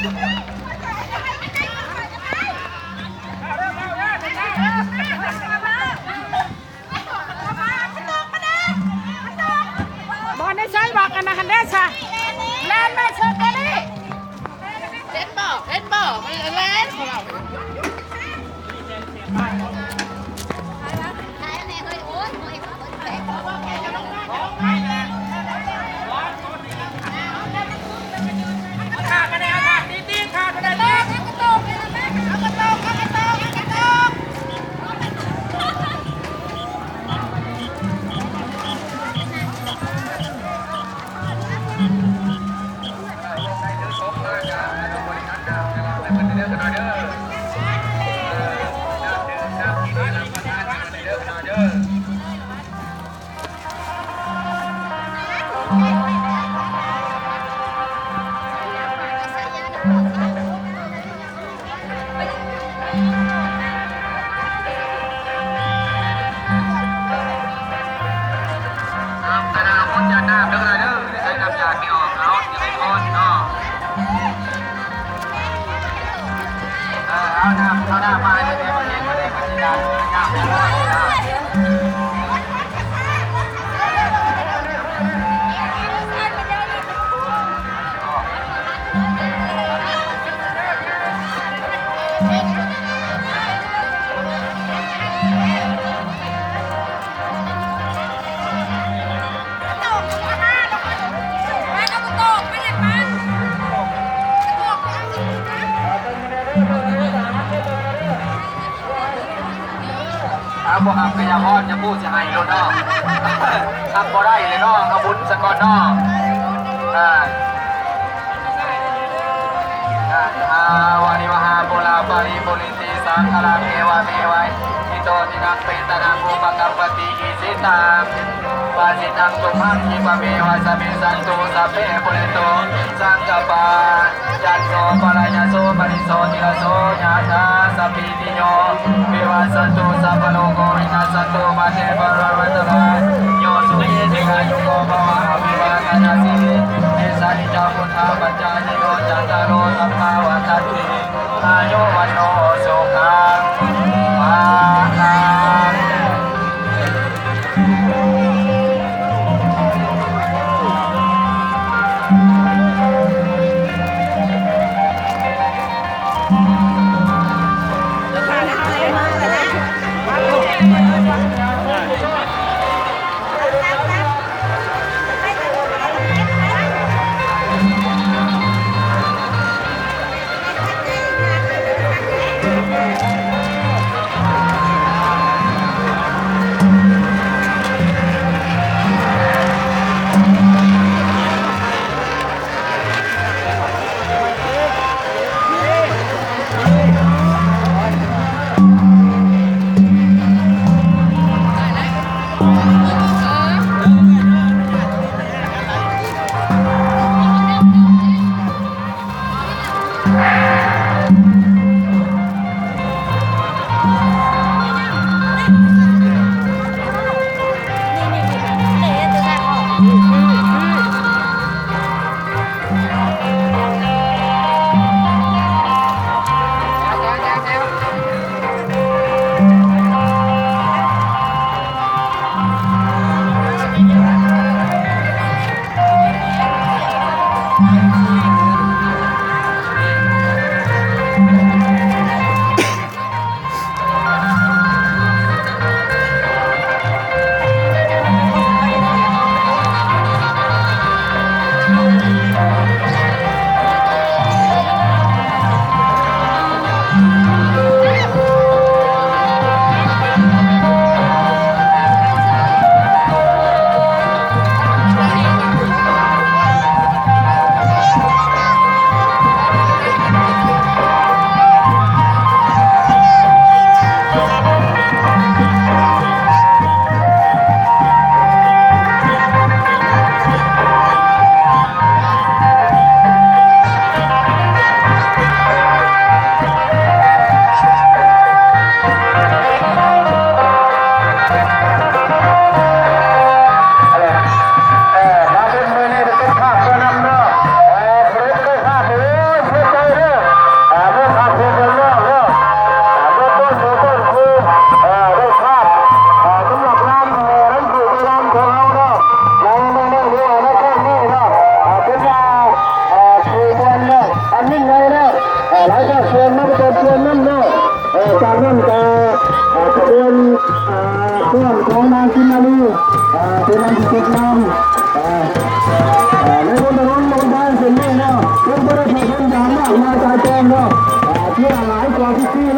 บอลได้ใช้บอกกันนะคันเดชะแลนไม่เชิญกันดิเล่นบ่มันแลนของเราเอาหน้ามาเลยเนี่ยมันเองมันเองมันจะได้หน้าไปด้วยพวกอับกระยาพอดจะพูดจะให้โดนนอกทำบ่ได้เลยนอกเอาบุญสกอนนอกวานิวหาโบราปาริโพลิติสังฆราเมวะเมวัยอิโตตินังเปตนังอุปกัมปติอิสิตังปาสิตังตุมังคิปะเมวะสมิสันตุสัพเพปุเรโตสังกปาจันโสปรายโสปริโสติระโสญาตาสัพพิติโยวิวัสสันตุสัพพโลกวินาศตุมาเทปรวัตระโยสุเยติกายุโกภวะอภิวาทนาสิเอสานิจาพุทธาปัจจานิโรจัตตาโรสัมภาวะตัตติอายุวันโนสุขังมาลัง ติดนำในบนถนนลงทางเส้นนี้เนาะเป็นบริษัทคนอย่างมากมายใจแจ้งเนาะเที่ยวหลายกว่าที่